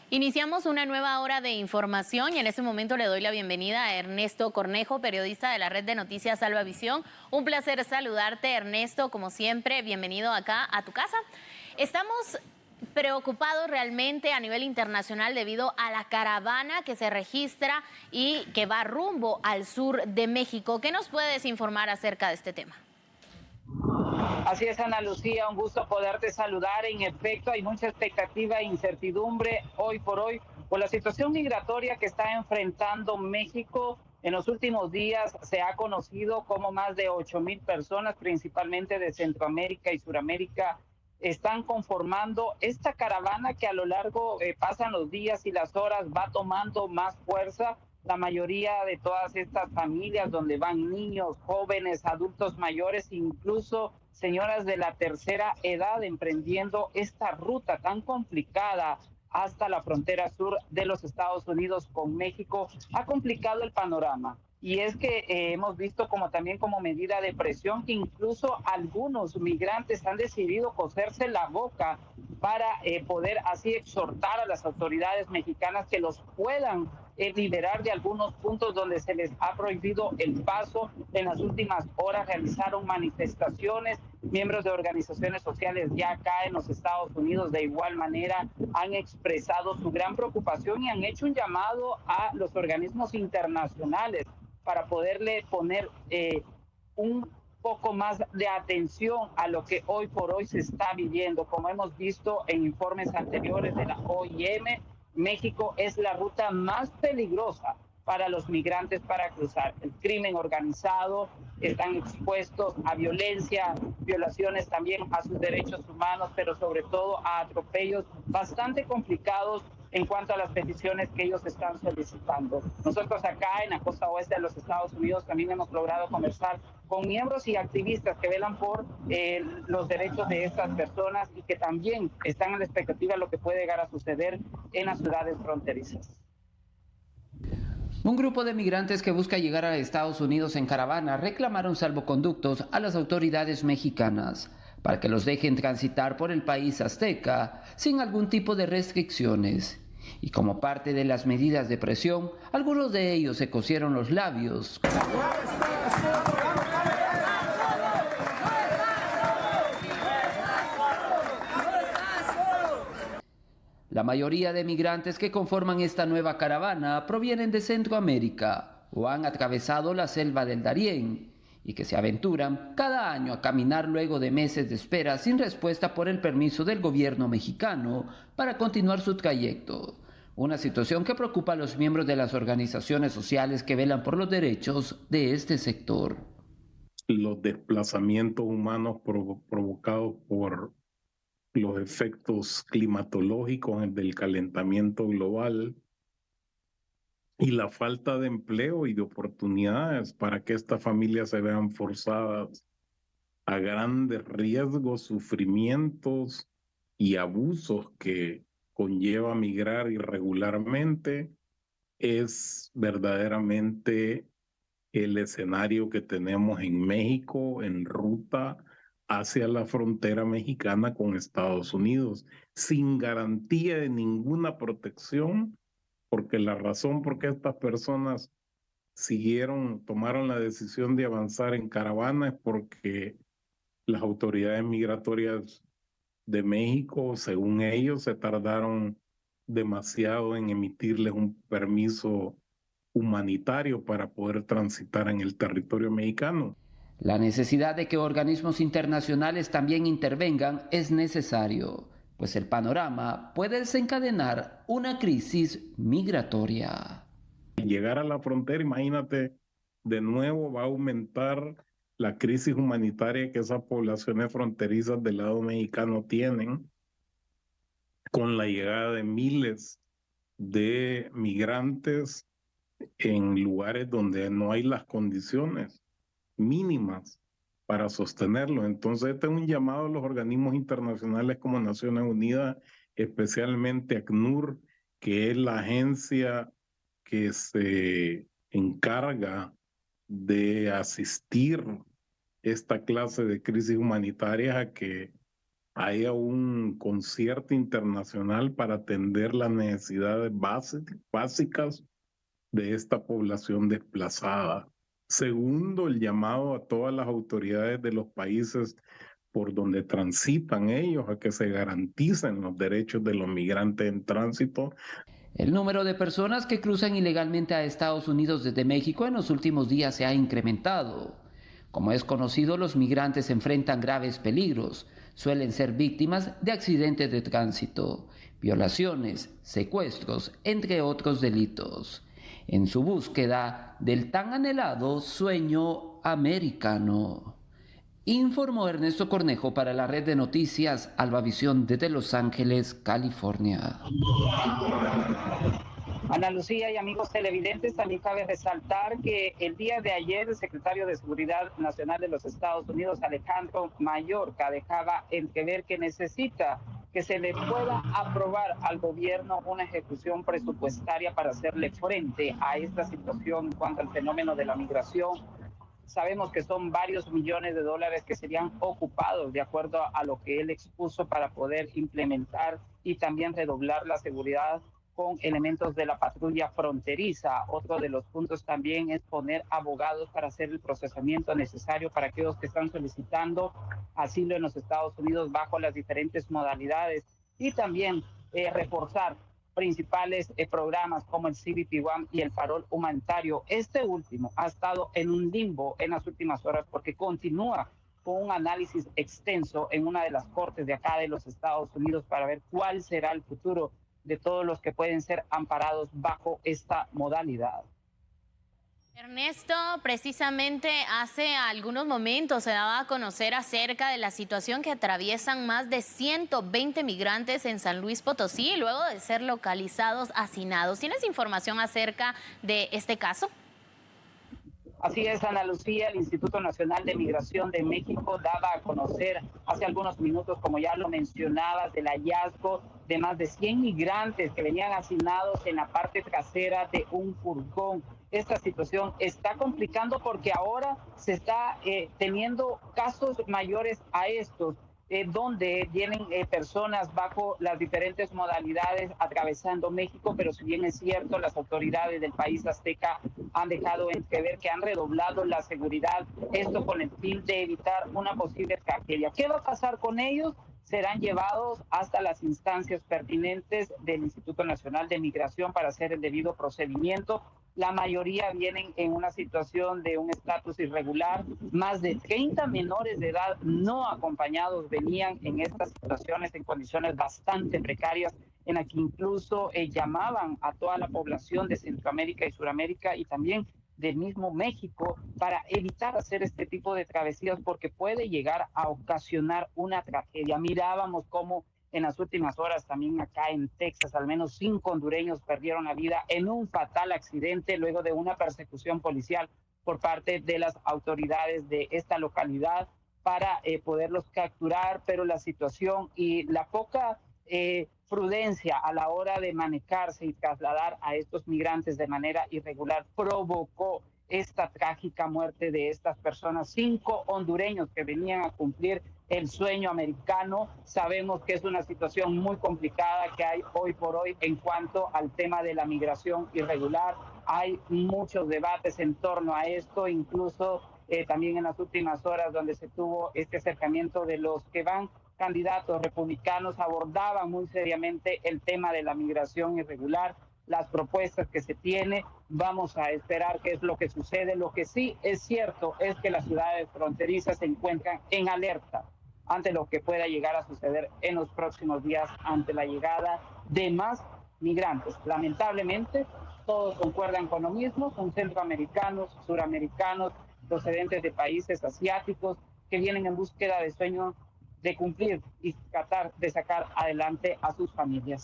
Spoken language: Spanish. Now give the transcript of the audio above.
Iniciamos una nueva hora de información y en este momento le doy la bienvenida a Ernesto Cornejo, periodista de la red de noticias Salvavisión. Un placer saludarte, Ernesto, como siempre, bienvenido acá a tu casa. Estamos preocupados realmente a nivel internacional debido a la caravana que se registra y que va rumbo al sur de México. ¿Qué nos puedes informar acerca de este tema? Así es, Ana Lucía, un gusto poderte saludar. En efecto, hay mucha expectativa e incertidumbre hoy por hoy por la situación migratoria que está enfrentando México. En los últimos días se ha conocido como más de 8,000 personas, principalmente de Centroamérica y Suramérica, están conformando esta caravana que a lo largo pasan los días y las horas, va tomando más fuerza. La mayoría de todas estas familias donde van niños, jóvenes, adultos mayores, incluso señoras de la tercera edad emprendiendo esta ruta tan complicada hasta la frontera sur de los Estados Unidos con México, ha complicado el panorama. Y es que hemos visto como también como medida de presión que incluso algunos migrantes han decidido coserse la boca para poder así exhortar a las autoridades mexicanas que los puedan liberar de algunos puntos donde se les ha prohibido el paso. En las últimas horas realizaron manifestaciones, miembros de organizaciones sociales ya acá en los Estados Unidos de igual manera han expresado su gran preocupación y han hecho un llamado a los organismos internacionales para poderle poner un poco más de atención a lo que hoy por hoy se está viviendo. Como hemos visto en informes anteriores de la OIM, México es la ruta más peligrosa para los migrantes para cruzar. El crimen organizado, están expuestos a violencia, violaciones también a sus derechos humanos, pero sobre todo a atropellos bastante complicados en cuanto a las peticiones que ellos están solicitando. Nosotros acá en la costa oeste de los Estados Unidos también hemos logrado conversar con miembros y activistas que velan por los derechos de estas personas y que también están en la expectativa de lo que puede llegar a suceder en las ciudades fronterizas. Un grupo de migrantes que busca llegar a Estados Unidos en caravana reclamaron salvoconductos a las autoridades mexicanas para que los dejen transitar por el país azteca sin algún tipo de restricciones. Y como parte de las medidas de presión, algunos de ellos se cosieron los labios. La mayoría de migrantes que conforman esta nueva caravana provienen de Centroamérica o han atravesado la selva del Darién y que se aventuran cada año a caminar luego de meses de espera sin respuesta por el permiso del gobierno mexicano para continuar su trayecto. Una situación que preocupa a los miembros de las organizaciones sociales que velan por los derechos de este sector. Los desplazamientos humanos provocados por los efectos climatológicos del calentamiento global y la falta de empleo y de oportunidades para que estas familias se vean forzadas a grandes riesgos, sufrimientos y abusos que conlleva migrar irregularmente, es verdaderamente el escenario que tenemos en México en ruta hacia la frontera mexicana con Estados Unidos, sin garantía de ninguna protección, porque la razón por qué estas personas tomaron la decisión de avanzar en caravana es porque las autoridades migratorias de México, según ellos, se tardaron demasiado en emitirles un permiso humanitario para poder transitar en el territorio mexicano. La necesidad de que organismos internacionales también intervengan es necesario, pues el panorama puede desencadenar una crisis migratoria. Llegar a la frontera, imagínate, de nuevo va a aumentar la crisis humanitaria que esas poblaciones fronterizas del lado mexicano tienen, con la llegada de miles de migrantes en lugares donde no hay las condiciones mínimas para sostenerlo. Entonces, este es un llamado a los organismos internacionales como Naciones Unidas, especialmente ACNUR, que es la agencia que se encarga de asistir esta clase de crisis humanitarias a que haya un concierto internacional para atender las necesidades básicas de esta población desplazada. Segundo, el llamado a todas las autoridades de los países por donde transitan ellos a que se garanticen los derechos de los migrantes en tránsito. El número de personas que cruzan ilegalmente a Estados Unidos desde México en los últimos días se ha incrementado. Como es conocido, los migrantes enfrentan graves peligros. Suelen ser víctimas de accidentes de tránsito, violaciones, secuestros, entre otros delitos, en su búsqueda del tan anhelado sueño americano. Informó Ernesto Cornejo para la red de noticias Albavisión desde Los Ángeles, California. Ana Lucía y amigos televidentes, también cabe resaltar que el día de ayer el secretario de Seguridad Nacional de los Estados Unidos, Alejandro Mayorkas, dejaba entrever que necesita que se le pueda aprobar al gobierno una ejecución presupuestaria para hacerle frente a esta situación en cuanto al fenómeno de la migración. Sabemos que son varios millones de dólares que serían ocupados de acuerdo a lo que él expuso para poder implementar y también redoblar la seguridad con elementos de la patrulla fronteriza. Otro de los puntos también es poner abogados para hacer el procesamiento necesario para aquellos que están solicitando asilo en los Estados Unidos bajo las diferentes modalidades y también reforzar principales programas como el CBP One y el parol humanitario. Este último ha estado en un limbo en las últimas horas porque continúa con un análisis extenso en una de las cortes de acá de los Estados Unidos para ver cuál será el futuro de todos los que pueden ser amparados bajo esta modalidad. Ernesto, precisamente hace algunos momentos se daba a conocer acerca de la situación que atraviesan más de 120 migrantes en San Luis Potosí luego de ser localizados hacinados. ¿Tienes información acerca de este caso? Así es, Ana Lucía, el Instituto Nacional de Migración de México daba a conocer hace algunos minutos, como ya lo mencionabas, del hallazgo de más de 100 migrantes que venían hacinados en la parte trasera de un furgón. Esta situación está complicando porque ahora se está teniendo casos mayores a estos, donde vienen personas bajo las diferentes modalidades atravesando México, pero si bien es cierto, las autoridades del país azteca han dejado entrever que han redoblado la seguridad, esto con el fin de evitar una posible tragedia. ¿Qué va a pasar con ellos? Serán llevados hasta las instancias pertinentes del Instituto Nacional de Migración para hacer el debido procedimiento. La mayoría vienen en una situación de un estatus irregular. Más de 30 menores de edad no acompañados venían en estas situaciones en condiciones bastante precarias, en las que incluso llamaban a toda la población de Centroamérica y Suramérica y también del mismo México para evitar hacer este tipo de travesías porque puede llegar a ocasionar una tragedia. Mirábamos cómo en las últimas horas también acá en Texas al menos 5 hondureños perdieron la vida en un fatal accidente luego de una persecución policial por parte de las autoridades de esta localidad para poderlos capturar, pero la situación y la poca prudencia a la hora de manejarse y trasladar a estos migrantes de manera irregular provocó esta trágica muerte de estas personas, 5 hondureños que venían a cumplir el sueño americano. Sabemos que es una situación muy complicada que hay hoy por hoy en cuanto al tema de la migración irregular. Hay muchos debates en torno a esto, incluso también en las últimas horas donde se tuvo este acercamiento de los que van candidatos republicanos abordaban muy seriamente el tema de la migración irregular, las propuestas que se tiene. Vamos a esperar qué es lo que sucede. Lo que sí es cierto es que las ciudades fronterizas se encuentran en alerta ante lo que pueda llegar a suceder en los próximos días ante la llegada de más migrantes. Lamentablemente, todos concuerdan con lo mismo, son centroamericanos, suramericanos, procedentes de países asiáticos que vienen en búsqueda de sueños de cumplir y tratar de sacar adelante a sus familias.